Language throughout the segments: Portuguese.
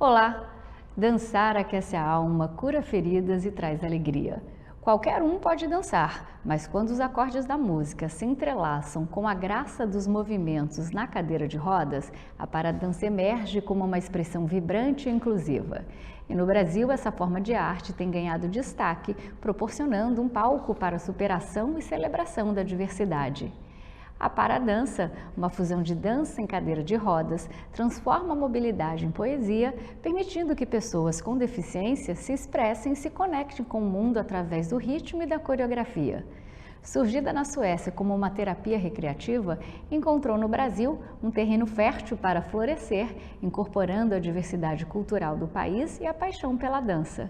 Olá! Dançar aquece a alma, cura feridas e traz alegria. Qualquer um pode dançar, mas quando os acordes da música se entrelaçam com a graça dos movimentos na cadeira de rodas, a paradança emerge como uma expressão vibrante e inclusiva. E no Brasil, essa forma de arte tem ganhado destaque, proporcionando um palco para a superação e celebração da diversidade. A paradança, uma fusão de dança em cadeira de rodas, transforma a mobilidade em poesia, permitindo que pessoas com deficiência se expressem e se conectem com o mundo através do ritmo e da coreografia. Surgida na Suécia como uma terapia recreativa, encontrou no Brasil um terreno fértil para florescer, incorporando a diversidade cultural do país e a paixão pela dança.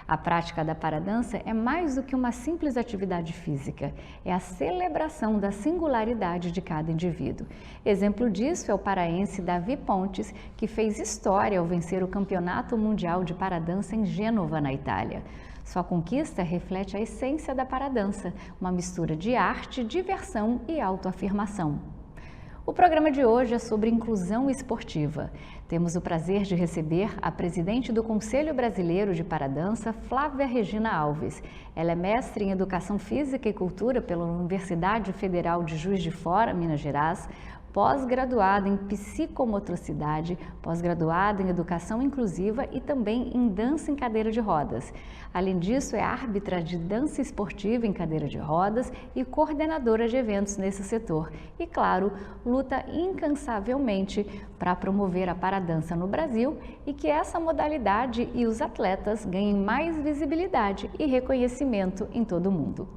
A prática da paradança é mais do que uma simples atividade física, é a celebração da singularidade de cada indivíduo. Exemplo disso é o paraense Davi Pontes, que fez história ao vencer o Campeonato Mundial de Paradança em Gênova, na Itália. Sua conquista reflete a essência da paradança, uma mistura de arte, diversão e autoafirmação. O programa de hoje é sobre inclusão esportiva. Temos o prazer de receber a presidente do Conselho Brasileiro de Paradança, Flávia Regina Alves. Ela é mestre em Educação Física e Cultura pela Universidade Federal de Juiz de Fora, Minas Gerais, pós-graduada em Psicomotricidade, pós-graduada em Educação Inclusiva e também em Dança em Cadeira de Rodas. Além disso, é árbitra de dança esportiva em cadeira de rodas e coordenadora de eventos nesse setor. E, claro, luta incansavelmente para promover a paradança no Brasil e que essa modalidade e os atletas ganhem mais visibilidade e reconhecimento em todo o mundo.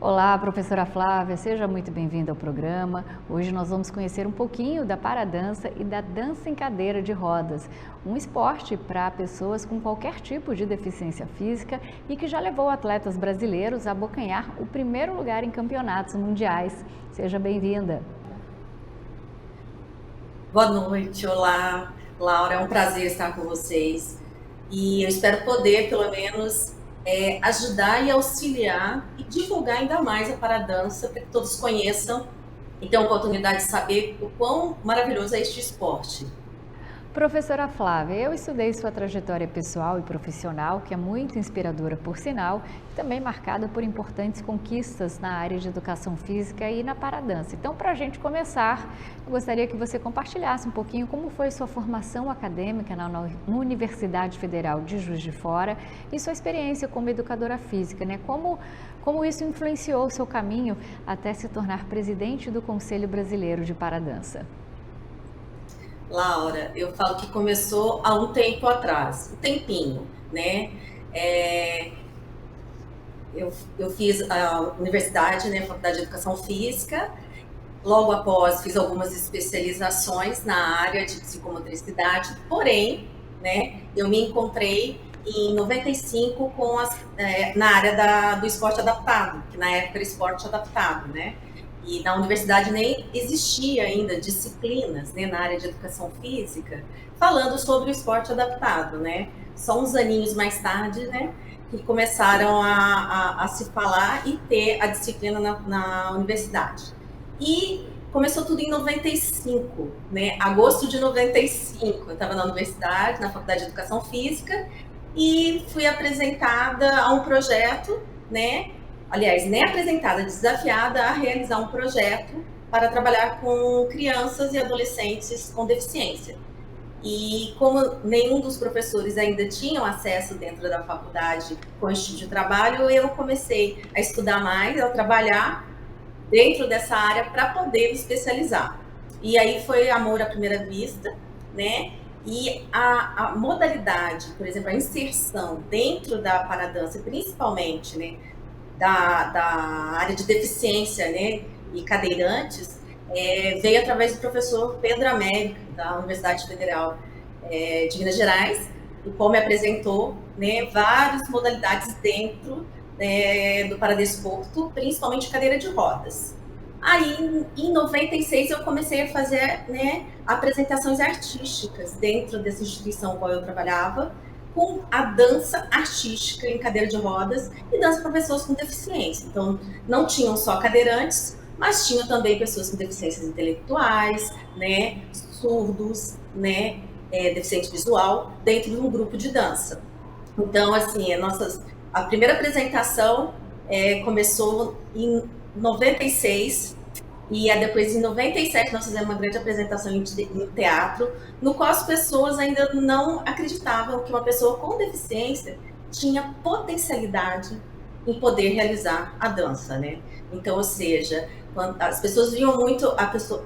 Olá, professora Flávia, seja muito bem-vinda ao programa. Hoje nós vamos conhecer um pouquinho da paradança e da dança em cadeira de rodas, um esporte para pessoas com qualquer tipo de deficiência física e que já levou atletas brasileiros a abocanhar o primeiro lugar em campeonatos mundiais. Seja bem-vinda. Boa noite, olá, Laura, é um prazer estar com vocês e eu espero poder, pelo menos, ajudar e auxiliar e divulgar ainda mais a paradança para que todos conheçam e tenham a oportunidade de saber o quão maravilhoso é este esporte. Professora Flávia, eu estudei sua trajetória pessoal e profissional, que é muito inspiradora por sinal, e também marcada por importantes conquistas na área de educação física e na paradança. Então, para a gente começar, eu gostaria que você compartilhasse um pouquinho como foi sua formação acadêmica na Universidade Federal de Juiz de Fora e sua experiência como educadora física, né? Como isso influenciou o seu caminho até se tornar presidente do Conselho Brasileiro de Paradança. Laura, eu falo que começou há um tempo atrás, um tempinho, né? Eu fiz a universidade, né, Faculdade de Educação Física. Logo após, fiz algumas especializações na área de psicomotricidade, porém, né, eu me encontrei em 95 na área do esporte adaptado, que na época era esporte adaptado, né? E na universidade nem existia ainda disciplinas, né, na área de educação física falando sobre o esporte adaptado, né? Só uns aninhos mais tarde, né, que começaram a se falar e ter a disciplina na universidade. E começou tudo em 95, né? Agosto de 95, eu estava na universidade, na Faculdade de Educação Física, e fui apresentada a um projeto, né? Aliás, nem apresentada, desafiada a realizar um projeto para trabalhar com crianças e adolescentes com deficiência. E como nenhum dos professores ainda tinham acesso dentro da faculdade com este tipo de trabalho, eu comecei a estudar mais, a trabalhar dentro dessa área para poder me especializar. E aí foi amor à primeira vista, né? E a modalidade, por exemplo, a inserção dentro da paradança, principalmente, né, da área de deficiência, né, e cadeirantes, veio através do professor Pedro Américo, da Universidade Federal de Minas Gerais, o qual me apresentou, né, várias modalidades dentro do paradesporto, principalmente cadeira de rodas. Aí, em 96, eu comecei a fazer, né, apresentações artísticas dentro dessa instituição qual eu trabalhava, com a dança artística em cadeira de rodas e dança para pessoas com deficiência. Então, não tinham só cadeirantes, mas tinham também pessoas com deficiências intelectuais, né, surdos, né, deficiente visual dentro de um grupo de dança. Então, assim, a primeira apresentação começou em 96 e depois em 97 nós fizemos uma grande apresentação em teatro, no qual as pessoas ainda não acreditavam que uma pessoa com deficiência tinha potencialidade em poder realizar a dança, né? Então, ou seja, as pessoas viam muito a pessoa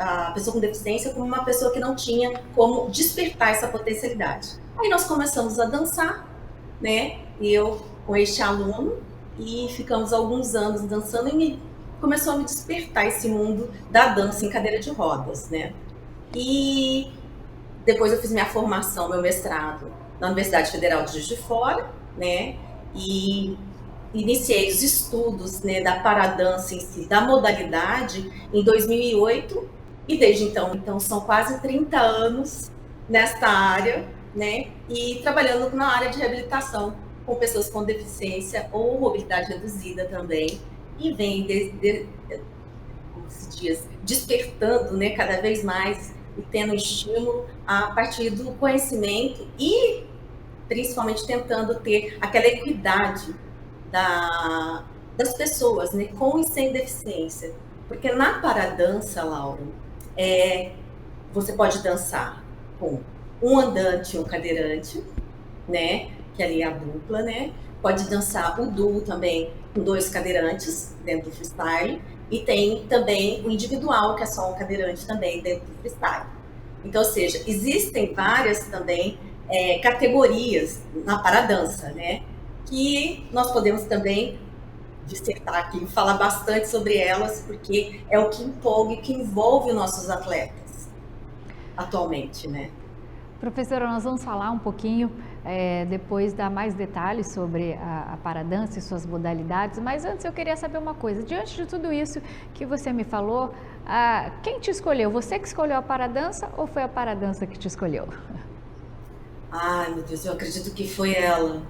com deficiência como uma pessoa que não tinha como despertar essa potencialidade. Aí nós começamos a dançar, né? E eu com este aluno, e ficamos alguns anos dançando e começou a me despertar esse mundo da dança em cadeira de rodas, né? E depois eu fiz minha formação, meu mestrado na Universidade Federal de Juiz de Fora, né? E iniciei os estudos, né, da paradança em si, da modalidade, em 2008, e desde então são quase 30 anos nesta área, né, e trabalhando na área de reabilitação com pessoas com deficiência ou mobilidade reduzida também, e vem, como se diz, despertando, né, cada vez mais e tendo estímulo a partir do conhecimento e principalmente tentando ter aquela equidade das pessoas, né, com e sem deficiência. Porque na paradança, Laura, você pode dançar com um andante e um cadeirante, né, que ali é a dupla, né? Pode dançar o duo também com 2 cadeirantes dentro do freestyle, e tem também o individual, que é só um cadeirante também dentro do freestyle. Então, ou seja, existem várias também categorias na paradança, né? Que nós podemos também dissertar aqui, falar bastante sobre elas, porque é o que empolga e que envolve os nossos atletas atualmente, né? Professora, nós vamos falar um pouquinho, depois dar mais detalhes sobre a paradança e suas modalidades, mas antes eu queria saber uma coisa. Diante de tudo isso que você me falou, quem te escolheu? Você que escolheu a paradança ou foi a paradança que te escolheu? Ai, meu Deus, eu acredito que foi ela.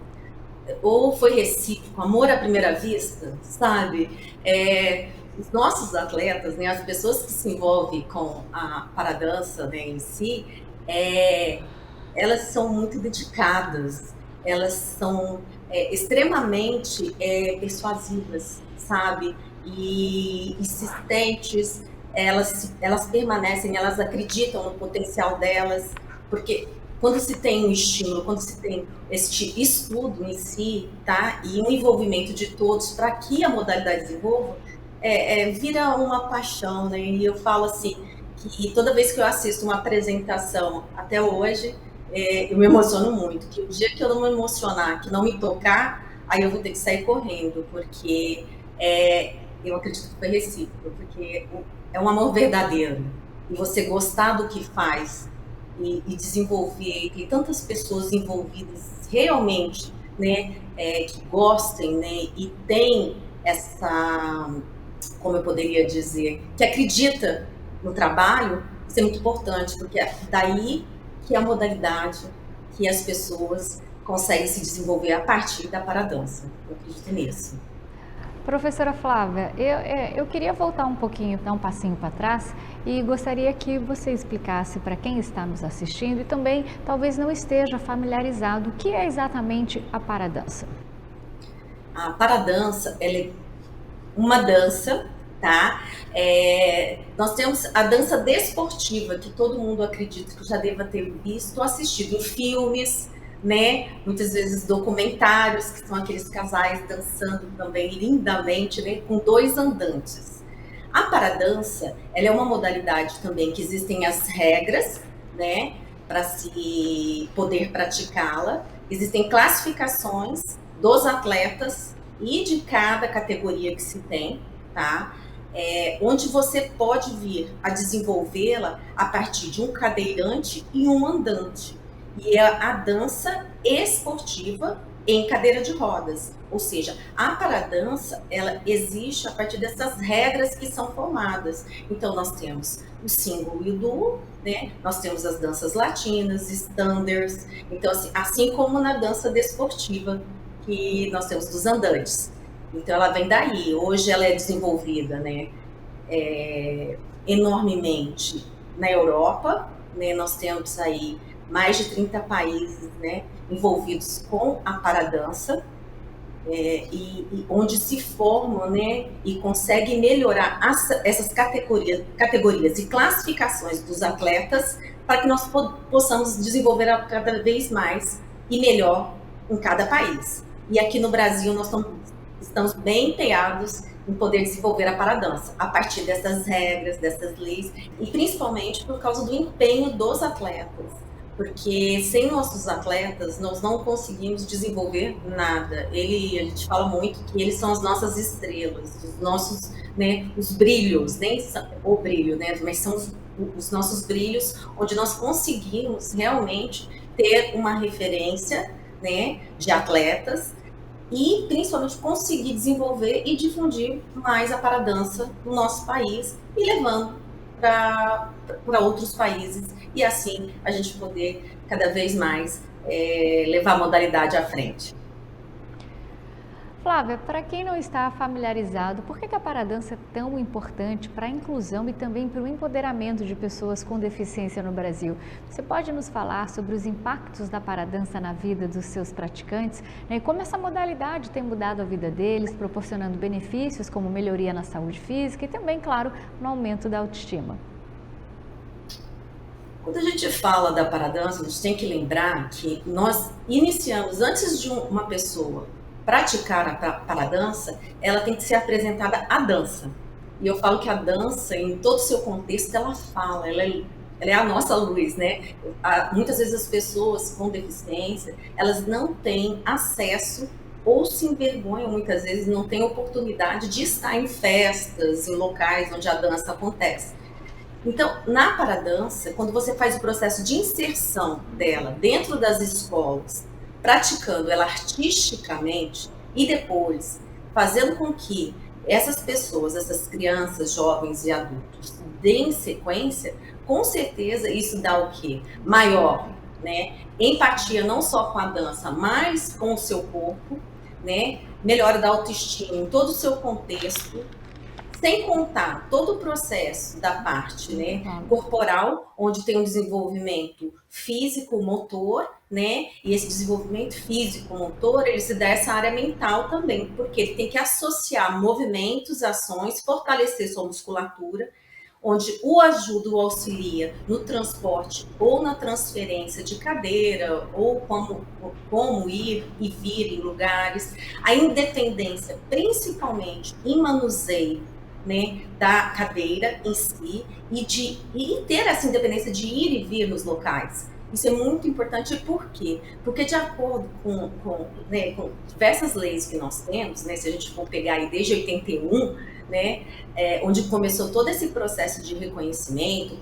Ou foi recíproco, amor à primeira vista, sabe? Os nossos atletas, né, as pessoas que se envolvem com a paradança, né, em si, elas são muito dedicadas, elas são extremamente persuasivas, sabe? E insistentes, elas permanecem, elas acreditam no potencial delas, porque quando se tem um estímulo, quando se tem este estudo em si, tá? E um envolvimento de todos para que a modalidade desenvolva, vira uma paixão, né? E eu falo assim, que toda vez que eu assisto uma apresentação, até hoje, eu me emociono muito, que o dia que eu não me emocionar, que não me tocar, aí eu vou ter que sair correndo, porque eu acredito que foi recíproco, porque é um amor verdadeiro, e você gostar do que faz, e desenvolver, e tem tantas pessoas envolvidas realmente, né, que gostem, né, e tem essa, como eu poderia dizer, que acredita no trabalho, isso é muito importante, porque é daí que a modalidade, que as pessoas conseguem se desenvolver a partir da paradança. Eu acredito nisso. Professora Flávia, eu queria voltar um pouquinho, dar um passinho para trás e gostaria que você explicasse para quem está nos assistindo e também talvez não esteja familiarizado o que é exatamente a paradança. A paradança, ela é uma dança, tá? Nós temos a dança desportiva, que todo mundo acredita que já deva ter visto ou assistido em filmes, né? Muitas vezes documentários, que são aqueles casais dançando também lindamente, né? Com 2 andantes. A paradança, ela é uma modalidade também que existem as regras, né? Para se poder praticá-la. Existem classificações dos atletas e de cada categoria que se tem, tá? Onde você pode vir a desenvolvê-la a partir de um cadeirante e um andante. E é a dança esportiva em cadeira de rodas. Ou seja, a paradança, ela existe a partir dessas regras que são formadas. Então, nós temos o single e o duo, né? Nós temos as danças latinas, standards. Então, assim como na dança desportiva, que nós temos dos andantes. Então, ela vem daí. Hoje, ela é desenvolvida, né, enormemente na Europa, né? Nós temos aí mais de 30 países, né, envolvidos com a paradança, e onde se formam, né, e conseguem melhorar essas categorias e classificações dos atletas para que nós possamos desenvolver cada vez mais e melhor em cada país. E aqui no Brasil nós estamos bem empenhados em poder desenvolver a paradança a partir dessas regras, dessas leis, e principalmente por causa do empenho dos atletas. Porque sem nossos atletas nós não conseguimos desenvolver nada. A gente fala muito que eles são as nossas estrelas, os nossos, né, os brilhos, nem o brilho, né, mas são os nossos brilhos, onde nós conseguimos realmente ter uma referência, né, de atletas e principalmente conseguir desenvolver e difundir mais a paradança no nosso país e levando para outros países, e assim a gente poder cada vez mais levar a modalidade à frente. Flávia, para quem não está familiarizado, por que a paradança é tão importante para a inclusão e também para o empoderamento de pessoas com deficiência no Brasil? Você pode nos falar sobre os impactos da paradança na vida dos seus praticantes, né, e como essa modalidade tem mudado a vida deles, proporcionando benefícios como melhoria na saúde física e também, claro, no aumento da autoestima? Quando a gente fala da paradança, a gente tem que lembrar que nós iniciamos, antes de uma pessoa praticar a paradança, ela tem que ser apresentada à dança. E eu falo que a dança, em todo o seu contexto, ela fala, ela é a nossa luz, né? Muitas vezes as pessoas com deficiência, elas não têm acesso ou se envergonham, muitas vezes não têm oportunidade de estar em festas, em locais onde a dança acontece. Então, na paradança, quando você faz o processo de inserção dela dentro das escolas, praticando ela artisticamente e depois fazendo com que essas pessoas, essas crianças, jovens e adultos deem sequência, com certeza isso dá o quê? Maior, né, empatia não só com a dança, mas com o seu corpo, né, melhora da autoestima em todo o seu contexto, sem contar todo o processo da parte, né, corporal, onde tem um desenvolvimento físico-motor, né, e esse desenvolvimento físico-motor, ele se dá essa área mental também, porque ele tem que associar movimentos, ações, fortalecer sua musculatura, onde o ajuda, o auxilia no transporte ou na transferência de cadeira, ou como ir e vir em lugares, a independência, principalmente em manuseio, né, da cadeira em si, e ter essa independência de ir e vir nos locais. Isso é muito importante, por quê? Porque de acordo né, com diversas leis que nós temos, né, se a gente for pegar aí desde 81, né, onde começou todo esse processo de reconhecimento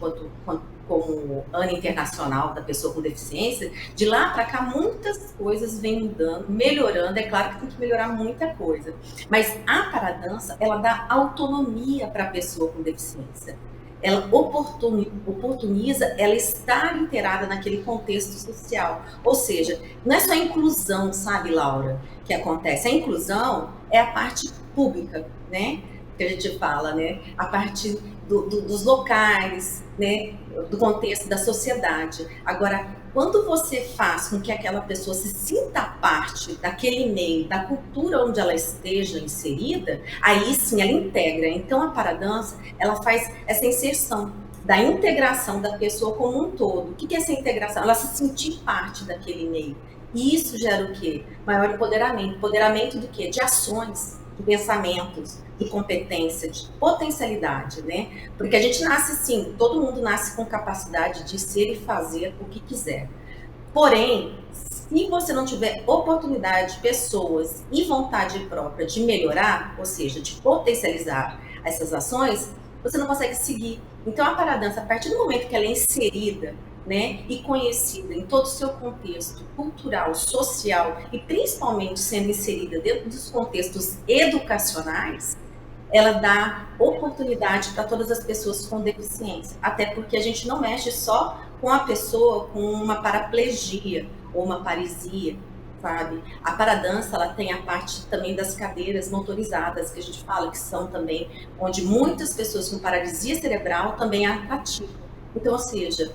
como Ano Internacional da Pessoa com Deficiência, de lá para cá muitas coisas vêm mudando, melhorando. É claro que tem que melhorar muita coisa, mas a paradança, ela dá autonomia para a pessoa com deficiência. Ela oportuniza ela estar inteirada naquele contexto social. Ou seja, não é só a inclusão, sabe, Laura, que acontece. A inclusão é a parte pública, né, que a gente fala, né, a partir dos locais, né, do contexto da sociedade. Agora, quando você faz com que aquela pessoa se sinta parte daquele meio, da cultura onde ela esteja inserida, aí sim ela integra. Então a paradança, ela faz essa inserção da integração da pessoa como um todo. O que é essa integração? Ela se sentir parte daquele meio. E isso gera o quê? Maior empoderamento. Empoderamento do quê? De ações, de pensamentos, de competência, de potencialidade, né? Porque a gente nasce assim, todo mundo nasce com capacidade de ser e fazer o que quiser. Porém, se você não tiver oportunidade, pessoas e vontade própria de melhorar, ou seja, de potencializar essas ações, você não consegue seguir. Então a paradança, a partir do momento que ela é inserida, né, e conhecida em todo o seu contexto cultural, social e principalmente sendo inserida dentro dos contextos educacionais, ela dá oportunidade para todas as pessoas com deficiência, até porque a gente não mexe só com a pessoa com uma paraplegia ou uma paresia, sabe? A paradança, ela tem a parte também das cadeiras motorizadas, que a gente fala que são também, onde muitas pessoas com paralisia cerebral também a praticam. Então, ou seja,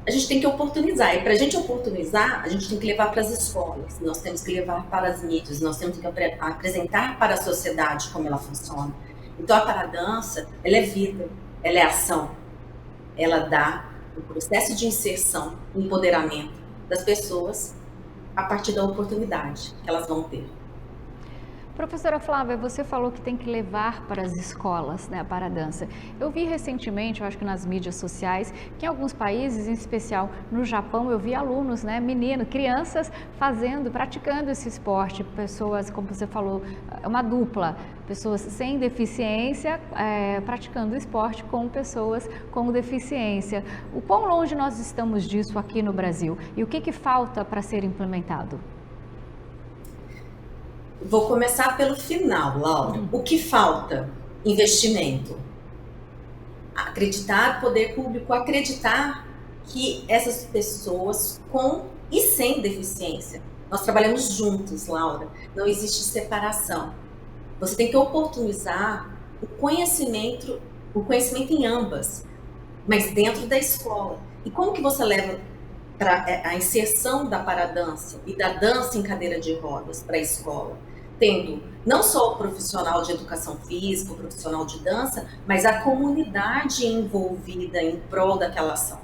a gente tem que oportunizar. E para a gente oportunizar, a gente tem que levar para as escolas, nós temos que levar para as mídias, nós temos que apresentar para a sociedade como ela funciona. Então a paradança, ela é vida, ela é ação, ela dá o processo de inserção, empoderamento das pessoas a partir da oportunidade que elas vão ter. Professora Flávia, você falou que tem que levar para as escolas, né, a paradança. Eu vi recentemente, eu acho que nas mídias sociais, que em alguns países, em especial no Japão, eu vi alunos, né, meninos, crianças praticando esse esporte, pessoas, como você falou, uma dupla, pessoas sem deficiência praticando esporte com pessoas com deficiência. O quão longe nós estamos disso aqui no Brasil e o que falta para ser implementado? Vou começar pelo final, Laura. O que falta? Investimento. Acreditar, poder público acreditar que essas pessoas com e sem deficiência, nós trabalhamos juntos, Laura. Não existe separação. Você tem que oportunizar o conhecimento em ambas, mas dentro da escola. E como que você leva para a inserção da paradança e da dança em cadeira de rodas para a escola? Tendo não só o profissional de educação física, o profissional de dança, mas a comunidade envolvida em prol daquela ação.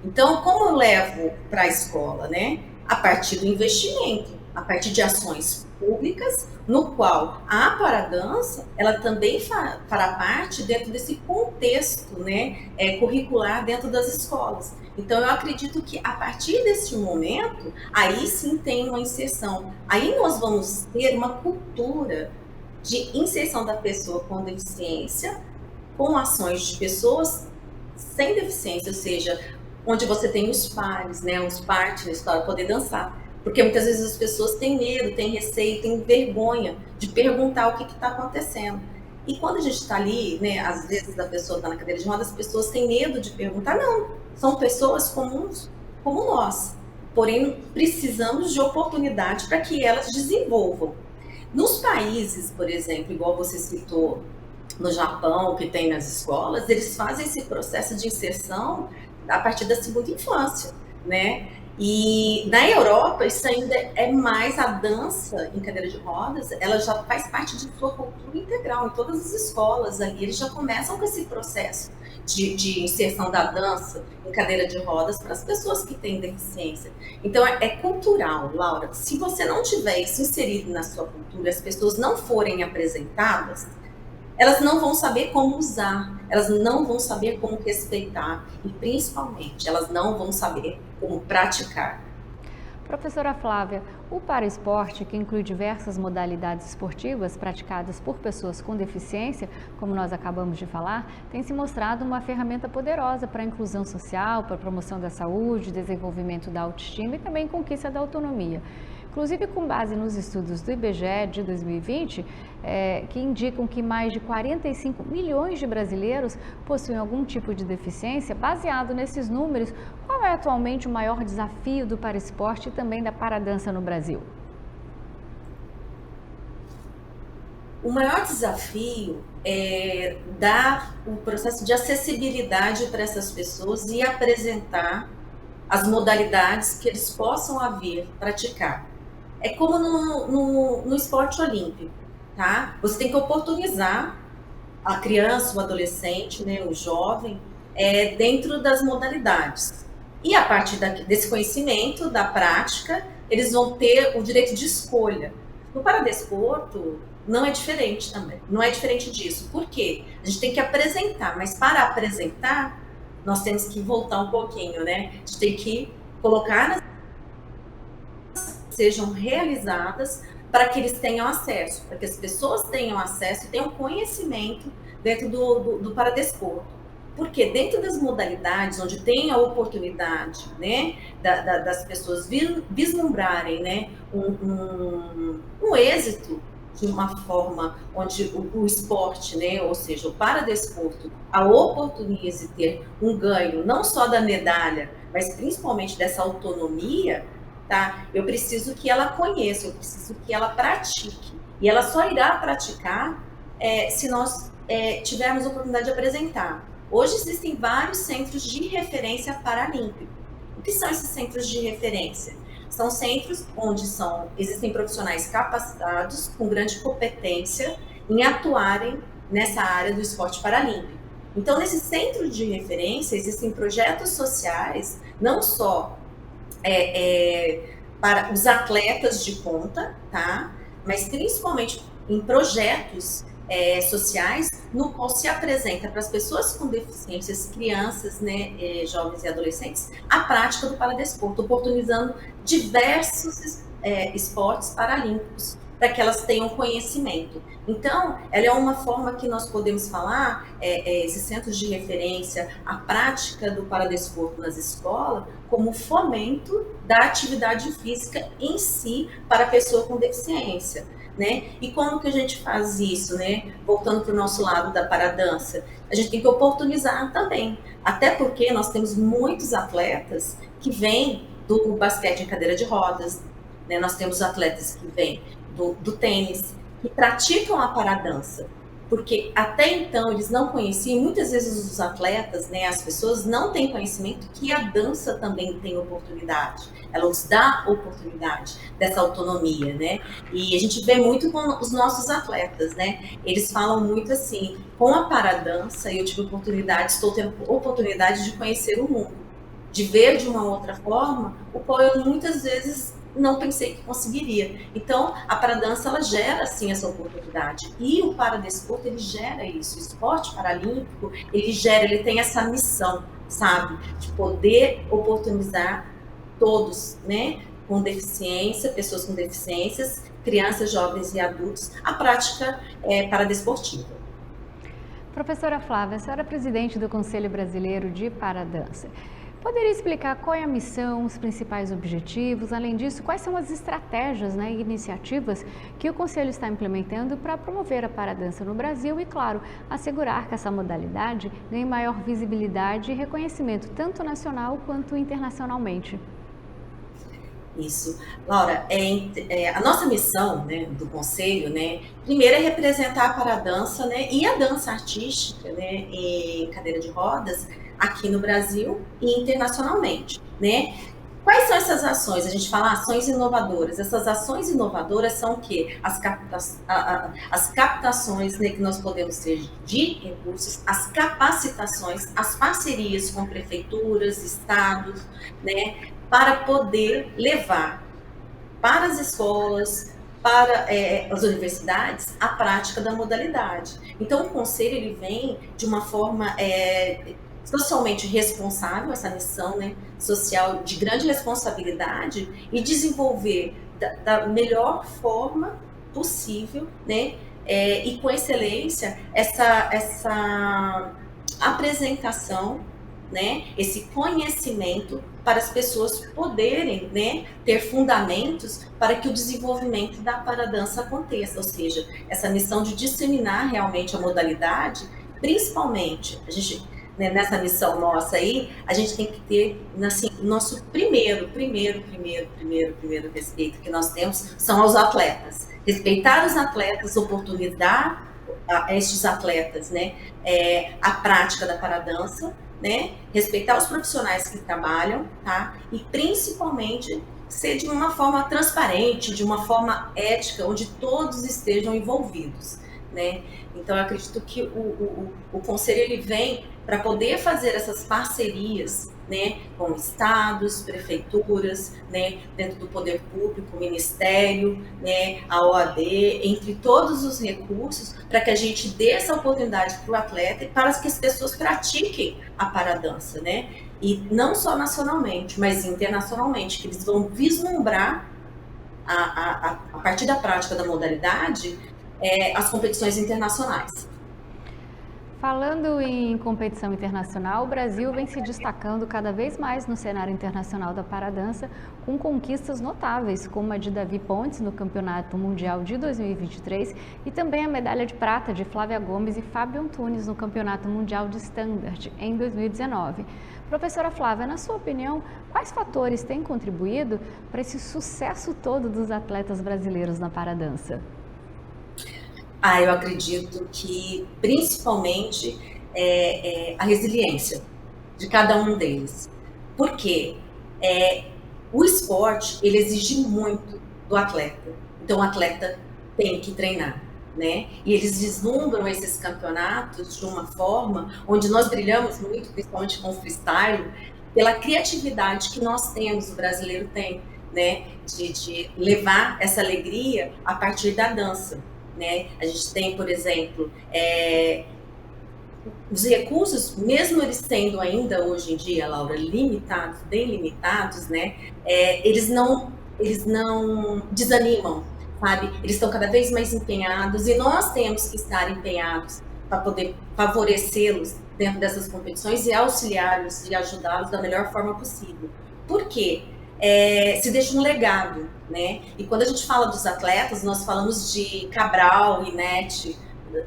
Então, como eu levo para a escola, né? A partir do investimento, a partir de ações públicas, no qual a paradança, ela também fará parte dentro desse contexto, né, curricular dentro das escolas. Então, eu acredito que a partir desse momento, aí sim tem uma inserção. Aí nós vamos ter uma cultura de inserção da pessoa com deficiência, com ações de pessoas sem deficiência, ou seja, onde você tem os pares, né, os partners para poder dançar. Porque muitas vezes as pessoas têm medo, têm receio, têm vergonha de perguntar o que está acontecendo. E quando a gente está ali, né, às vezes a pessoa está na cadeira de rodas, as pessoas têm medo de perguntar. Não, são pessoas comuns como nós. Porém, precisamos de oportunidade para que elas desenvolvam. Nos países, por exemplo, igual você citou, no Japão, que tem nas escolas, eles fazem esse processo de inserção a partir da segunda infância, né? E na Europa, isso ainda é mais a dança em cadeira de rodas, ela já faz parte de sua cultura integral, em todas as escolas ali, eles já começam com esse processo de inserção da dança em cadeira de rodas para as pessoas que têm deficiência. Então, é cultural, Laura. Se você não tiver isso inserido na sua cultura, as pessoas não forem apresentadas, elas não vão saber como usar, elas não vão saber como respeitar e, principalmente, elas não vão saber como praticar. Professora Flávia, o paraesporte, que inclui diversas modalidades esportivas praticadas por pessoas com deficiência, como nós acabamos de falar, tem se mostrado uma ferramenta poderosa para a inclusão social, para a promoção da saúde, desenvolvimento da autoestima e também conquista da autonomia. Inclusive, com base nos estudos do IBGE de 2020, que indicam que mais de 45 milhões de brasileiros possuem algum tipo de deficiência, baseado nesses números, qual é atualmente o maior desafio do paraesporte e também da paradança no Brasil? O maior desafio é dar o processo de acessibilidade para essas pessoas e apresentar as modalidades que eles possam haver praticar. É como no esporte olímpico, tá? Você tem que oportunizar a criança, o adolescente, né, o jovem, dentro das modalidades. E a partir desse conhecimento, da prática, eles vão ter o direito de escolha. No paradesporto, não é diferente também, não é diferente disso. Por quê? A gente tem que apresentar, mas para apresentar, nós temos que voltar um pouquinho, né? A gente tem que colocar sejam realizadas para que eles tenham acesso, para que as pessoas tenham acesso e tenham conhecimento dentro do paradesporto. Porque dentro das modalidades onde tem a oportunidade, né, das pessoas vislumbrarem, né, um êxito de uma forma onde o esporte, né, ou seja, o paradesporto, a oportuniza de ter um ganho não só da medalha, mas principalmente dessa autonomia, tá? Eu preciso que ela conheça, eu preciso que ela pratique. E ela só irá praticar se nós tivermos a oportunidade de apresentar. Hoje existem vários centros de referência paralímpico. O que são esses centros de referência? São centros onde existem profissionais capacitados, com grande competência, em atuarem nessa área do esporte paralímpico. Então, nesse centro de referência, existem projetos sociais, não só para os atletas de ponta, tá? Mas principalmente em projetos sociais, no qual se apresenta para as pessoas com deficiências, crianças, né, jovens e adolescentes, a prática do paradesporto, oportunizando diversos esportes paralímpicos para que elas tenham conhecimento. Então, ela é uma forma que nós podemos falar, esses centros de referência, a prática do paradesporto nas escolas, como fomento da atividade física em si para a pessoa com deficiência. Né? E como que a gente faz isso, né? Voltando para o nosso lado da paradança, a gente tem que oportunizar também, até porque nós temos muitos atletas que vêm do basquete em cadeira de rodas, né? Nós temos atletas que vêm do tênis, que praticam a paradança, porque até então eles não conheciam, muitas vezes os atletas, né, as pessoas não têm conhecimento que a dança também tem oportunidade, ela os dá oportunidade dessa autonomia, né, e a gente vê muito com os nossos atletas, né, eles falam muito assim, com a paradança eu tive estou tendo oportunidade de conhecer o mundo, de ver de uma outra forma, o qual eu muitas vezes não pensei que conseguiria. Então, a paradança, ela gera, assim, essa oportunidade. E o paradesporto, ele gera isso. O esporte paralímpico, ele tem essa missão, sabe? De poder oportunizar todos, né? Com deficiência, pessoas com deficiências, crianças, jovens e adultos, a prática paradesportiva. Professora Flávia, a senhora é presidente do Conselho Brasileiro de Paradança. Poderia explicar qual é a missão, os principais objetivos? Além disso, quais são as estratégias, né, e iniciativas que o Conselho está implementando para promover a paradança no Brasil e, claro, assegurar que essa modalidade ganhe maior visibilidade e reconhecimento, tanto nacional quanto internacionalmente? Isso. Laura, a nossa missão, né, do Conselho, né, primeiro é representar a paradança, né, e a dança artística, né, em cadeira de rodas, aqui no Brasil e internacionalmente, né? Quais são essas ações? A gente fala ações inovadoras. Essas ações inovadoras são o quê? As captações, né, que nós podemos ter de recursos, as capacitações, as parcerias com prefeituras, estados, né, para poder levar para as escolas, para as universidades, a prática da modalidade. Então, o Conselho, ele vem de uma forma socialmente responsável, essa missão, né, social de grande responsabilidade, e desenvolver da melhor forma possível, né, e com excelência, essa apresentação, né, esse conhecimento para as pessoas poderem, né, ter fundamentos para que o desenvolvimento da paradança aconteça, ou seja, essa missão de disseminar realmente a modalidade, principalmente, a gente, né, nessa missão nossa aí, a gente tem que ter, assim, nosso primeiro respeito que nós temos são aos atletas. Respeitar os atletas, oportunizar a estes atletas, né, a prática da paradança, né, respeitar os profissionais que trabalham, tá, e principalmente ser de uma forma transparente, de uma forma ética, onde todos estejam envolvidos, né. Então, eu acredito que o Conselho, ele vem para poder fazer essas parcerias, né, com estados, prefeituras, né, dentro do poder público, Ministério, né, a OAB, entre todos os recursos, para que a gente dê essa oportunidade para o atleta e para que as pessoas pratiquem a paradança, né, e não só nacionalmente, mas internacionalmente, que eles vão vislumbrar a partir da prática da modalidade, as competições internacionais. Falando em competição internacional, o Brasil vem se destacando cada vez mais no cenário internacional da paradança, com conquistas notáveis, como a de Davi Pontes no Campeonato Mundial de 2023 e também a medalha de prata de Flávia Gomes e Fábio Antunes no Campeonato Mundial de Standard em 2019. Professora Flávia, na sua opinião, quais fatores têm contribuído para esse sucesso todo dos atletas brasileiros na paradança? Eu acredito que, principalmente, a resiliência de cada um deles. Por quê? O esporte, ele exige muito do atleta. Então, o atleta tem que treinar, né? E eles vislumbram esses campeonatos de uma forma onde nós brilhamos muito, principalmente com o freestyle, pela criatividade que nós temos, o brasileiro tem, né? De levar essa alegria a partir da dança, né? A gente tem, por exemplo, os recursos, mesmo eles sendo ainda hoje em dia, Laura, limitados, bem limitados, né? Eles não desanimam, sabe? Eles estão cada vez mais empenhados e nós temos que estar empenhados para poder favorecê-los dentro dessas competições e auxiliá-los e ajudá-los da melhor forma possível. Por quê? Se deixa um legado, né? E quando a gente fala dos atletas, nós falamos de Cabral e Nete,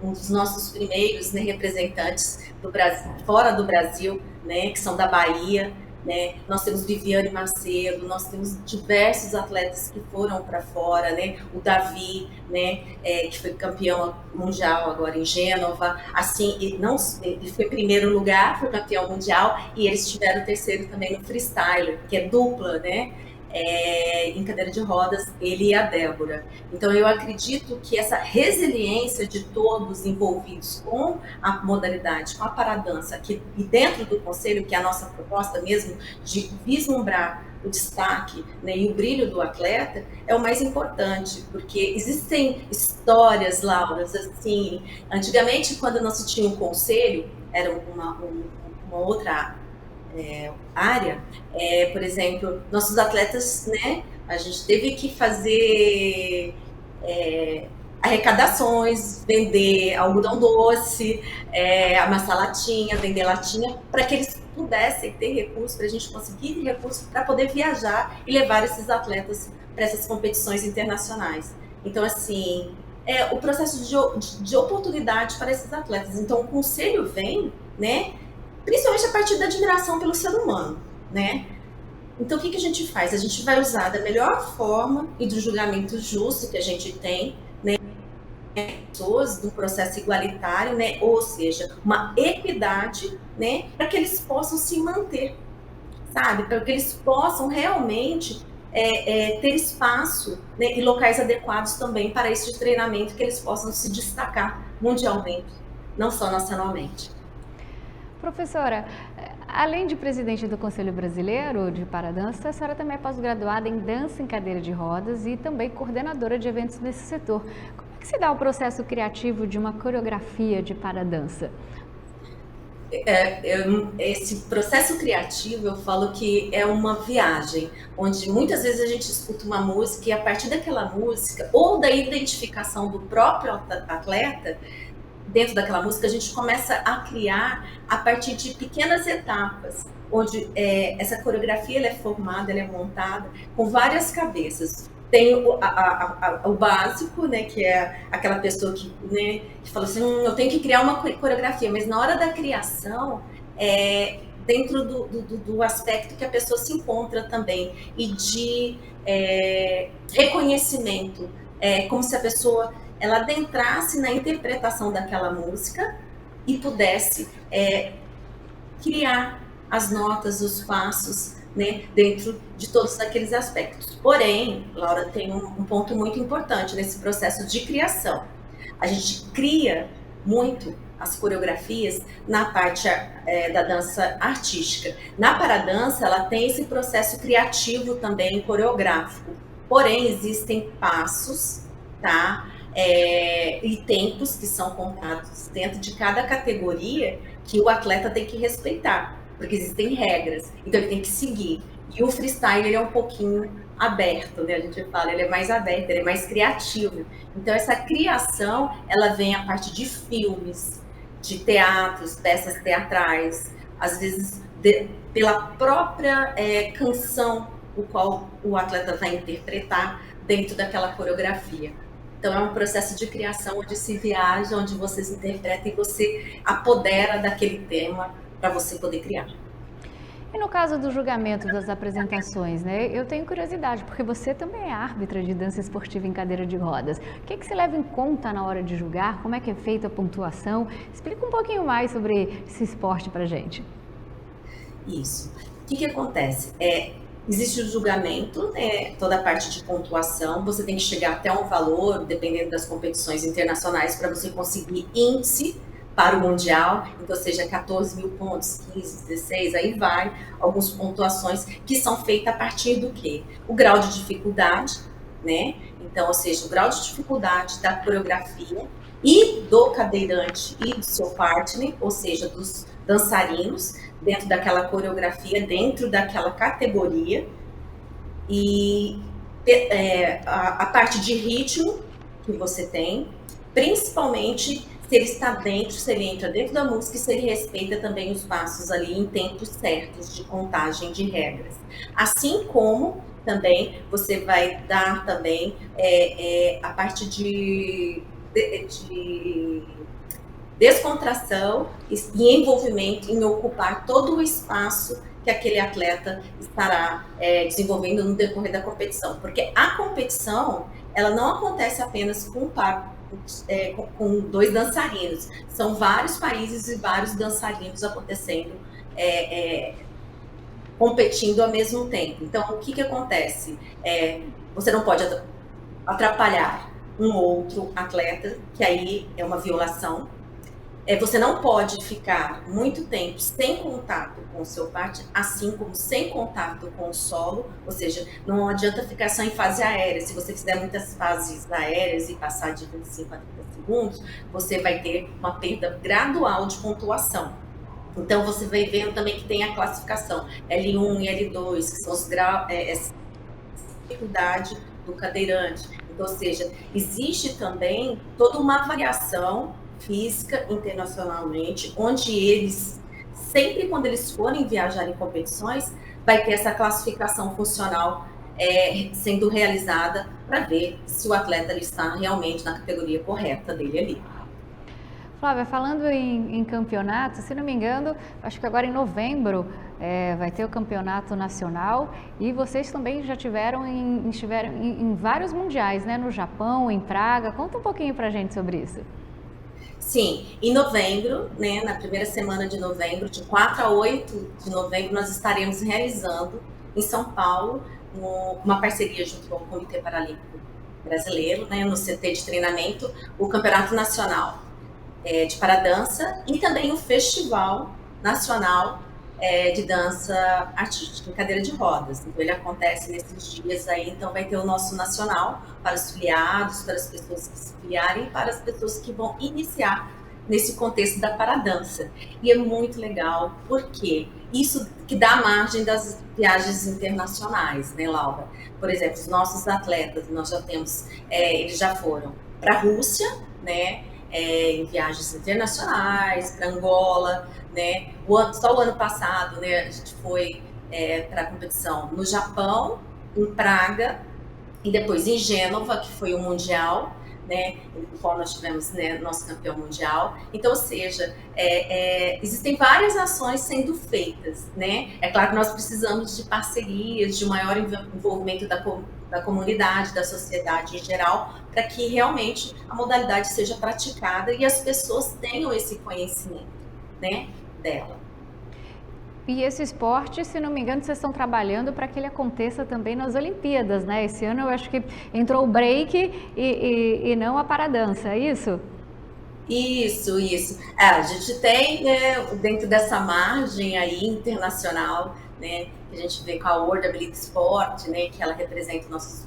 um dos nossos primeiros, né, representantes do Brasil, fora do Brasil, né, que são da Bahia, né? Nós temos Viviane Macedo, nós temos diversos atletas que foram para fora, né? O Davi, né, que foi campeão mundial agora em Gênova, assim, ele foi primeiro lugar, foi campeão mundial, e eles tiveram terceiro também no freestyle, que é dupla, né? Em cadeira de rodas, ele e a Débora. Então, eu acredito que essa resiliência de todos envolvidos com a modalidade, com a paradança, e dentro do conselho, que é a nossa proposta mesmo, de vislumbrar o destaque, né, e o brilho do atleta, é o mais importante, porque existem histórias, Laura, assim, antigamente, quando não se tinha um conselho, era uma outra área, por exemplo, nossos atletas, né, a gente teve que fazer arrecadações, vender algodão doce, amassar latinha, vender latinha, para que eles pudessem ter recursos, para a gente conseguir ter recursos para poder viajar e levar esses atletas para essas competições internacionais. Então, assim, o processo de oportunidade para esses atletas. Então, o conselho vem, né, principalmente a partir da admiração pelo ser humano, né? Então, o que a gente faz? A gente vai usar da melhor forma e do julgamento justo que a gente tem, né? Pessoas do processo igualitário, né? Ou seja, uma equidade, né? Para que eles possam se manter, sabe? Para que eles possam realmente ter espaço, né? E locais adequados também para esse treinamento, que eles possam se destacar mundialmente, não só nacionalmente. Professora, além de presidente do Conselho Brasileiro de Paradança, a senhora também é pós-graduada em dança em cadeira de rodas e também coordenadora de eventos nesse setor. Como é que se dá o processo criativo de uma coreografia de paradança? Esse processo criativo, eu falo que é uma viagem, onde muitas vezes a gente escuta uma música e a partir daquela música, ou da identificação do próprio atleta, dentro daquela música, a gente começa a criar a partir de pequenas etapas, onde essa coreografia ela é formada, ela é montada com várias cabeças. Tem o básico, né, que é aquela pessoa que, né, que fala assim, eu tenho que criar uma coreografia, mas na hora da criação, dentro do aspecto que a pessoa se encontra também, e de reconhecimento, como se a pessoa ela adentrasse na interpretação daquela música e pudesse criar as notas, os passos, né, dentro de todos aqueles aspectos. Porém, Laura, tem um ponto muito importante nesse processo de criação. A gente cria muito as coreografias na parte da dança artística. Na paradança, ela tem esse processo criativo também, coreográfico. Porém, existem passos, tá? E tempos que são contados dentro de cada categoria que o atleta tem que respeitar, porque existem regras, então ele tem que seguir. E o freestyle ele é um pouquinho aberto, né? A gente fala, ele é mais aberto, ele é mais criativo. Então essa criação, ela vem a partir de filmes, de teatros, peças teatrais, às vezes pela própria canção o qual o atleta vai interpretar dentro daquela coreografia. Então, é um processo de criação onde se viaja, onde você se interpreta e você apodera daquele tema para você poder criar. E no caso do julgamento das apresentações, né? Eu tenho curiosidade, porque você também é árbitra de dança esportiva em cadeira de rodas. O que se leva em conta na hora de julgar? Como é que é feita a pontuação? Explica um pouquinho mais sobre esse esporte para gente. Isso. O que acontece? Existe o julgamento, né, toda a parte de pontuação, você tem que chegar até um valor, dependendo das competições internacionais, para você conseguir índice para o Mundial, então seja 14 mil pontos, 15, 16, aí vai algumas pontuações que são feitas a partir do quê? O grau de dificuldade, né? Então, ou seja, o grau de dificuldade da coreografia e do cadeirante e do seu partner, ou seja, dos dançarinos, dentro daquela coreografia, dentro daquela categoria, e a parte de ritmo que você tem, principalmente se ele está dentro, se ele entra dentro da música e se ele respeita também os passos ali em tempos certos de contagem de regras. Assim como também você vai dar também a parte de descontração e envolvimento em ocupar todo o espaço que aquele atleta estará desenvolvendo no decorrer da competição. Porque a competição, ela não acontece apenas com 2 dançarinos. São vários países e vários dançarinos acontecendo, competindo ao mesmo tempo. Então, o que acontece? Você não pode atrapalhar um outro atleta, que aí é uma violação. Você não pode ficar muito tempo sem contato com o seu partner, assim como sem contato com o solo, ou seja, não adianta ficar só em fase aérea. Se você fizer muitas fases aéreas e passar de 25 a 30 segundos, você vai ter uma perda gradual de pontuação. Então, você vai vendo também que tem a classificação L1 e L2, que são os graus, dificuldade do cadeirante. Então, ou seja, existe também toda uma variação física internacionalmente, onde eles, sempre quando eles forem viajar em competições, vai ter essa classificação funcional sendo realizada para ver se o atleta ele está realmente na categoria correta dele ali. Flávia, falando em campeonato, se não me engano, acho que agora em novembro vai ter o campeonato nacional e vocês também já estiveram em vários mundiais, né? No Japão, em Praga. Conta um pouquinho pra gente sobre isso. Sim, em novembro, né, na primeira semana de novembro, de 4 a 8 de novembro, nós estaremos realizando em São Paulo uma parceria junto com o Comitê Paralímpico Brasileiro, né, no CT de treinamento, o Campeonato Nacional de Paradança e também o Festival Nacional de Dança Artística em Cadeira de Rodas. Então, ele acontece nesses dias aí, então vai ter o nosso nacional para os filiados, para as pessoas que se filiarem e para as pessoas que vão iniciar nesse contexto da paradança. E é muito legal, porque isso que dá margem das viagens internacionais, né, Laura? Por exemplo, os nossos atletas, nós já temos, eles já foram para a Rússia, né, em viagens internacionais, para Angola, né? Só o ano passado, né, a gente foi para a competição no Japão, em Praga, e depois em Gênova, que foi o Mundial, né, no qual nós tivemos, né, nosso campeão mundial. Então, ou seja, existem várias ações sendo feitas, né? É claro que nós precisamos de parcerias, de maior envolvimento da comunidade, da sociedade em geral, para que realmente a modalidade seja praticada e as pessoas tenham esse conhecimento, né, dela. E esse esporte, se não me engano, vocês estão trabalhando para que ele aconteça também nas Olimpíadas, né? Esse ano eu acho que entrou o break e não a paradança, é isso? Isso. A gente tem, né, dentro dessa margem aí internacional, né, que a gente vê com a World Ability Sport, né, que ela representa nossos,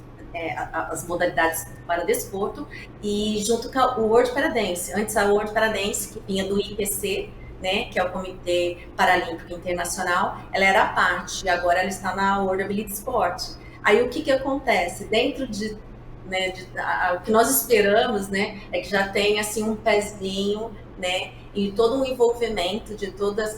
as modalidades para desporto, e junto com o World Paradance. Antes a World Paradance, que vinha do IPC, né, que é o Comitê Paralímpico Internacional, ela era a parte, e agora ela está na World Ability Sport. Aí o que acontece? Dentro né, o que nós esperamos, né, é que já tenha assim um pezinho, né, e todo um envolvimento de todas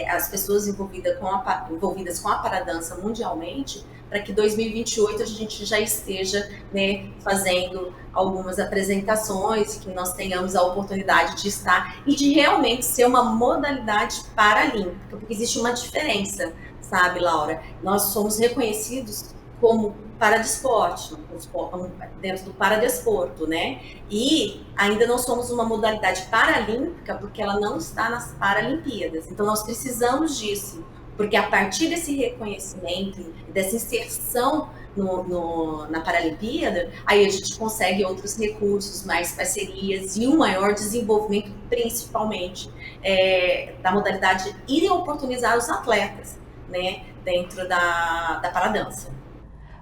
as pessoas envolvidas com a paradança mundialmente, para que 2028 a gente já esteja, né, fazendo algumas apresentações, que nós tenhamos a oportunidade de estar e de realmente ser uma modalidade paralímpica, porque existe uma diferença, sabe, Laura? Nós somos reconhecidos como paradesporte, dentro do paradesporto, né? E ainda não somos uma modalidade paralímpica porque ela não está nas Paralimpíadas. Então nós precisamos disso, porque a partir desse reconhecimento, dessa inserção na Paralimpíada, aí a gente consegue outros recursos, mais parcerias e um maior desenvolvimento, principalmente da modalidade, e oportunizar os atletas, né, dentro da paradança.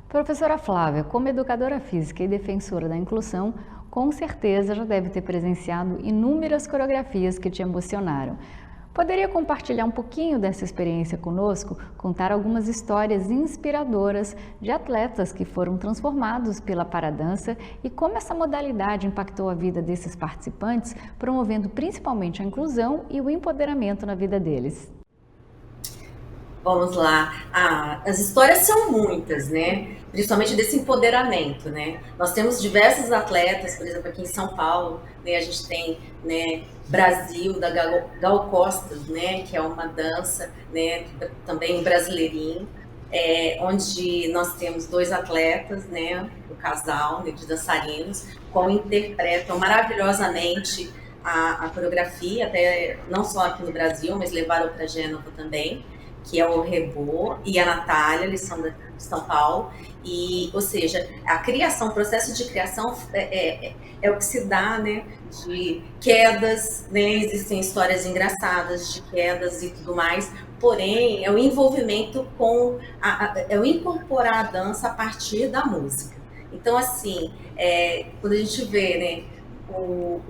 Professora Flávia, como educadora física e defensora da inclusão, com certeza já deve ter presenciado inúmeras coreografias que te emocionaram. Poderia compartilhar um pouquinho dessa experiência conosco, contar algumas histórias inspiradoras de atletas que foram transformados pela paradança e como essa modalidade impactou a vida desses participantes, promovendo principalmente a inclusão e o empoderamento na vida deles? Vamos lá. As histórias são muitas, né? Principalmente desse empoderamento, né? Nós temos diversos atletas, por exemplo, aqui em São Paulo, né? A gente tem, né, Brasil, da Gal Costa, né? Que é uma dança, né? Também um brasileirinho, onde nós temos 2 atletas, né? O casal, né, de dançarinos, como interpretam maravilhosamente a coreografia, até não só aqui no Brasil, mas levaram para Gênova também, que é o Rebô e a Natália, eles são de São Paulo, ou seja, a criação, o processo de criação é o que se dá, né, de quedas, né, existem histórias engraçadas de quedas e tudo mais, porém, é o envolvimento é o incorporar a dança a partir da música. Então, assim, quando a gente vê, né,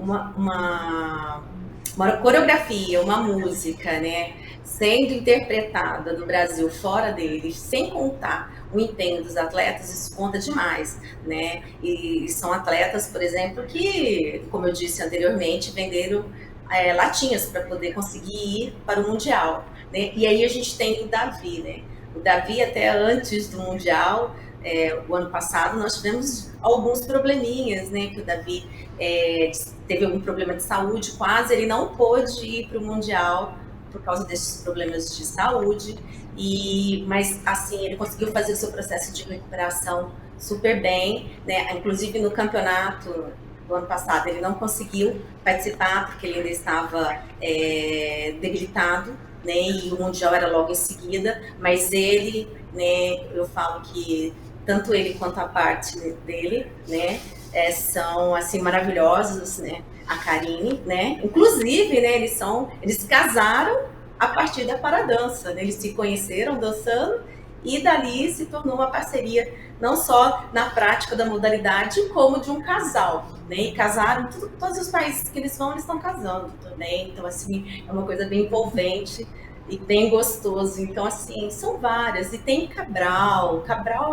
uma coreografia, uma música, né, sendo interpretada no Brasil fora deles, sem contar o empenho dos atletas, isso conta demais, né? E são atletas, por exemplo, que, como eu disse anteriormente, venderam latinhas para poder conseguir ir para o Mundial, né? E aí a gente tem o Davi, né? O Davi, até antes do Mundial, o ano passado, nós tivemos alguns probleminhas, né? Que o Davi teve algum problema de saúde, quase ele não pôde ir para o Mundial por causa desses problemas de saúde, mas assim, ele conseguiu fazer o seu processo de recuperação super bem, né? Inclusive no campeonato do ano passado ele não conseguiu participar porque ele ainda estava debilitado, né? E o Mundial era logo em seguida, mas ele, né, eu falo que tanto ele quanto a parte dele, né, são assim maravilhosos, né? A Karine, né? Inclusive, né, eles casaram a partir da paradança, né? Eles se conheceram dançando e dali se tornou uma parceria não só na prática da modalidade, como de um casal, né? E casaram, todos os países que eles vão, eles estão casando também, então assim, é uma coisa bem envolvente e bem gostoso. Então assim, são várias, e tem Cabral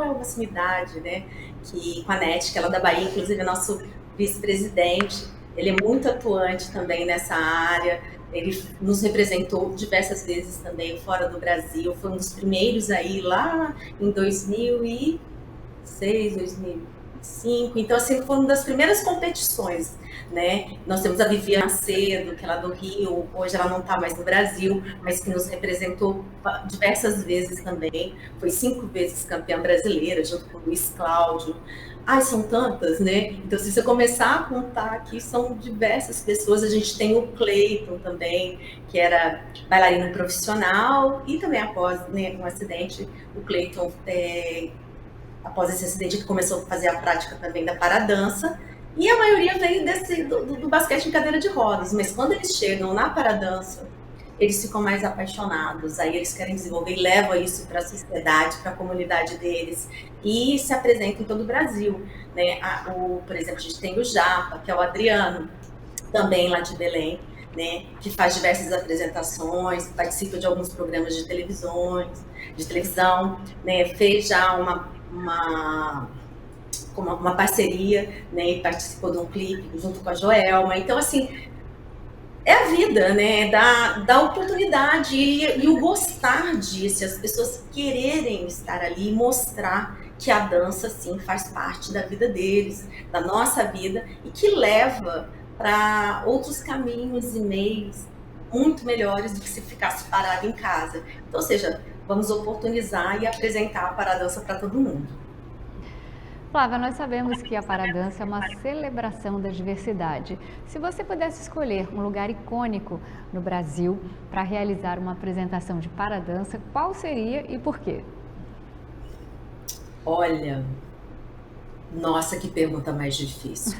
é uma cidade, né, que com a Nete, que ela é da Bahia, inclusive é nosso vice-presidente. Ele é muito atuante também nessa área, ele nos representou diversas vezes também fora do Brasil, foi um dos primeiros aí lá em 2006, 2005, então assim, foi uma das primeiras competições, né? Nós temos a Viviane Macedo, que ela é do Rio, hoje ela não está mais no Brasil, mas que nos representou diversas vezes também, foi 5 vezes campeã brasileira, junto com o Luiz Cláudio. Ai, são tantas, né? Então, se você começar a contar aqui, são diversas pessoas. A gente tem o Cleiton também, que era bailarino profissional, e também após, né, um acidente, o Cleiton, após esse acidente, ele começou a fazer a prática também da paradança, e a maioria veio do basquete em cadeira de rodas, mas quando eles chegam na paradança, eles ficam mais apaixonados, aí eles querem desenvolver e levam isso para a sociedade, para a comunidade deles, e se apresentam em todo o Brasil, né? Por exemplo, a gente tem o Japa, que é o Adriano, também lá de Belém, né? Que faz diversas apresentações, participa de alguns programas de televisão, né? Fez já uma parceria, né? E participou de um clipe junto com a Joelma. Então, assim, é a vida, né? Da oportunidade e o gostar disso, as pessoas quererem estar ali e mostrar que a dança, sim, faz parte da vida deles, da nossa vida, e que leva para outros caminhos e meios muito melhores do que se ficasse parado em casa. Então, ou seja, vamos oportunizar e apresentar a paradança para todo mundo. Flávia, nós sabemos que a Paradança é uma celebração da diversidade. Se você pudesse escolher um lugar icônico no Brasil para realizar uma apresentação de Paradança, qual seria e por quê? Olha, nossa, que pergunta mais difícil.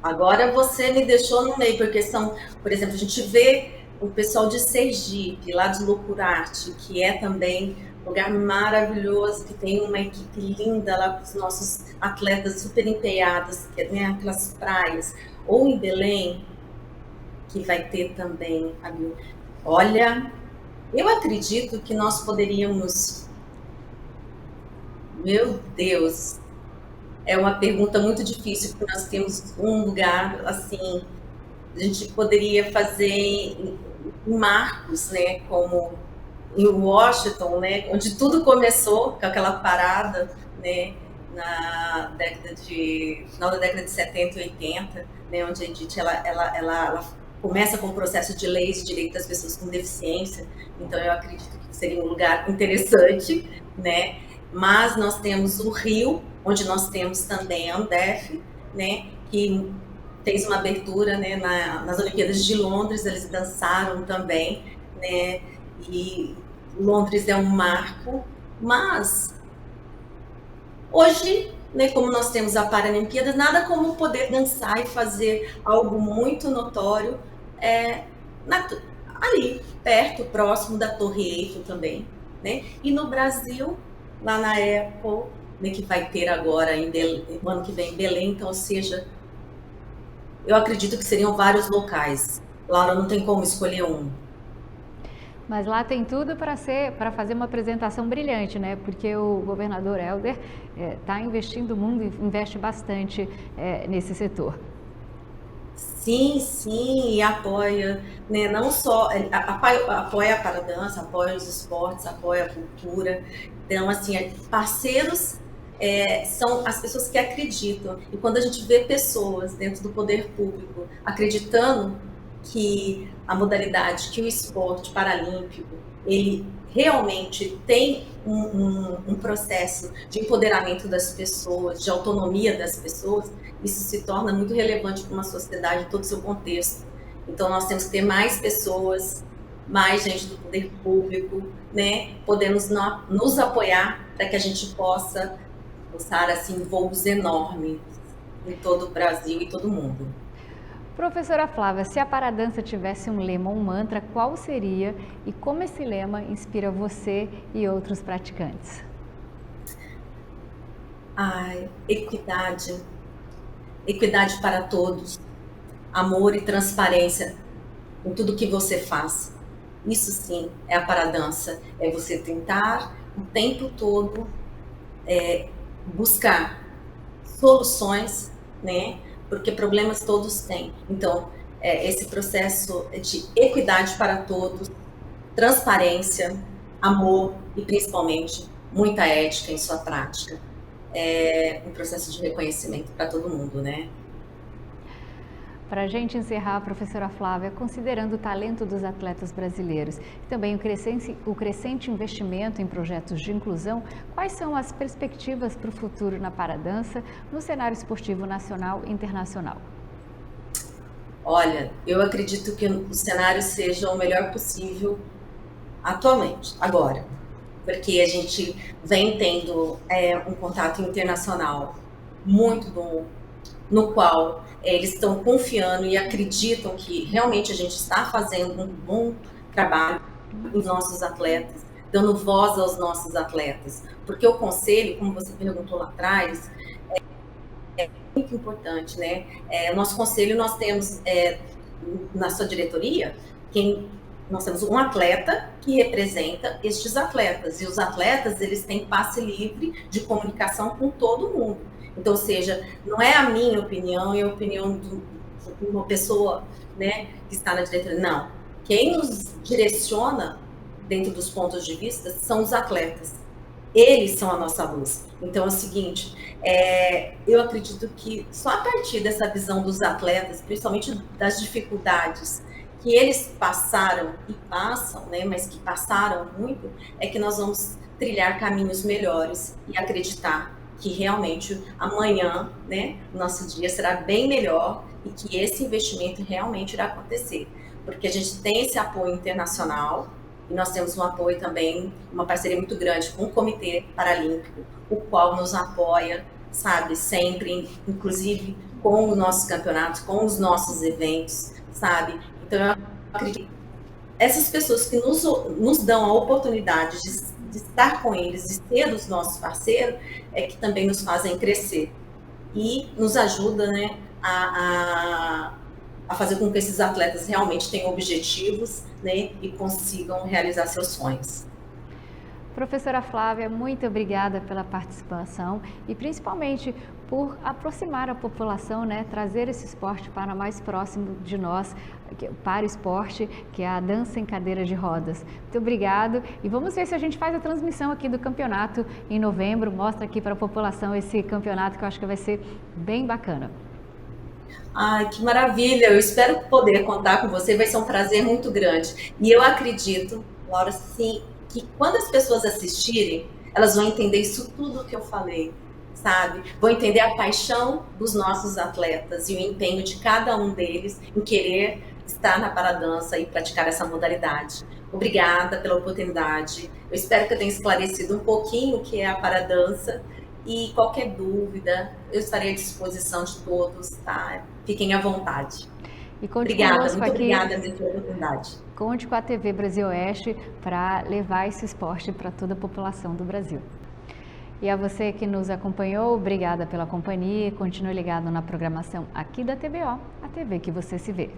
Agora você me deixou no meio, porque são, por exemplo, a gente vê o pessoal de Sergipe, lá de Loucurarte, que é também um lugar maravilhoso, que tem uma equipe linda lá com os nossos atletas super empenhados, que é, né, aquelas praias. Ou em Belém, que vai ter também. Olha, eu acredito que nós poderíamos. Meu Deus, é uma pergunta muito difícil, porque nós temos um lugar, assim, a gente poderia fazer em marcos, né, como em Washington, né, onde tudo começou com aquela parada, né, final da década de 70 e 80, né, onde a Edith, ela começa com o processo de leis de direito das pessoas com deficiência. Então eu acredito que seria um lugar interessante, né, mas nós temos o Rio, onde nós temos também a Andef, né, que fez uma abertura, né, nas Olimpíadas de Londres, eles dançaram também, né, e Londres é um marco, mas hoje, né, como nós temos a Paralimpíada, nada como poder dançar e fazer algo muito notório ali, perto, próximo da Torre Eiffel também, né, e no Brasil, lá na Apple, né, que vai ter agora no ano que vem em Belém, então, ou seja, eu acredito que seriam vários locais. Laura, não tem como escolher um. Mas lá tem tudo para fazer uma apresentação brilhante, né? Porque o governador Helder está investindo, o mundo investe bastante nesse setor. Sim, sim, e apoia, né? Não só apoia a Paradança, apoia os esportes, apoia a cultura. Então, assim, parceiros são as pessoas que acreditam. E quando a gente vê pessoas dentro do poder público acreditando que a modalidade, que o esporte paralímpico, ele realmente tem um processo de empoderamento das pessoas, de autonomia das pessoas, isso se torna muito relevante para uma sociedade em todo o seu contexto. Então, nós temos que ter mais pessoas, mais gente do poder público, né, podendo nos apoiar para que a gente possa lançar assim, voos enormes em todo o Brasil e todo o mundo. Professora Flávia, se a Paradança tivesse um lema, um mantra, qual seria e como esse lema inspira você e outros praticantes? Equidade. Equidade para todos. Amor e transparência em tudo que você faz. Isso sim é a Paradança. É você tentar o tempo todo buscar soluções, né? Porque problemas todos têm. Então, esse processo de equidade para todos, transparência, amor e, principalmente, muita ética em sua prática. É um processo de reconhecimento para todo mundo, né? Para a gente encerrar, professora Flávia, considerando o talento dos atletas brasileiros e também o crescente investimento em projetos de inclusão, quais são as perspectivas para o futuro na Paradança, no cenário esportivo nacional e internacional? Olha, eu acredito que o cenário seja o melhor possível atualmente, agora, porque a gente vem tendo um contato internacional muito bom, no qual eles estão confiando e acreditam que realmente a gente está fazendo um bom trabalho nos nossos atletas, dando voz aos nossos atletas. Porque o conselho, como você perguntou lá atrás, é muito importante, né? O nosso conselho, nós temos na sua diretoria, nós temos um atleta que representa estes atletas, e os atletas, eles têm passe livre de comunicação com todo mundo. Então, ou seja, não é a minha opinião e a opinião de uma pessoa, né, que está na diretoria. Não. Quem nos direciona dentro dos pontos de vista são os atletas. Eles são a nossa luz. Então, é o seguinte, eu acredito que só a partir dessa visão dos atletas, principalmente das dificuldades que eles passaram e passam, né, mas que passaram muito, é que nós vamos trilhar caminhos melhores e acreditar que realmente amanhã, né, nosso dia será bem melhor e que esse investimento realmente irá acontecer. Porque a gente tem esse apoio internacional e nós temos um apoio também, uma parceria muito grande com o Comitê Paralímpico, o qual nos apoia, sabe, sempre, inclusive com os nossos campeonatos, com os nossos eventos, sabe? Então eu acredito que essas pessoas que nos dão a oportunidade de estar com eles, de ser os nossos parceiros, é que também nos fazem crescer e nos ajuda, né, a fazer com que esses atletas realmente tenham objetivos, né, e consigam realizar seus sonhos. Professora Flávia, muito obrigada pela participação e principalmente por aproximar a população, né, trazer esse esporte para mais próximo de nós, para o esporte, que é a dança em cadeira de rodas. Muito obrigado e vamos ver se a gente faz a transmissão aqui do campeonato em novembro, mostra aqui para a população esse campeonato que eu acho que vai ser bem bacana. Ai, que maravilha! Eu espero poder contar com você, vai ser um prazer muito grande. E eu acredito, Laura, sim, que quando as pessoas assistirem, elas vão entender isso tudo que eu falei, sabe? Vão entender a paixão dos nossos atletas e o empenho de cada um deles em querer estar na paradança e praticar essa modalidade. Obrigada pela oportunidade. Eu espero que eu tenha esclarecido um pouquinho o que é a paradança. E qualquer dúvida, eu estarei à disposição de todos, tá? Fiquem à vontade. E conte Obrigada, conosco muito aqui. obrigada mesmo pela oportunidade. Conte com a TV Brasil Oeste para levar esse esporte para toda a população do Brasil. E a você que nos acompanhou, obrigada pela companhia. Continue ligado na programação aqui da TBO, a TV que você se vê.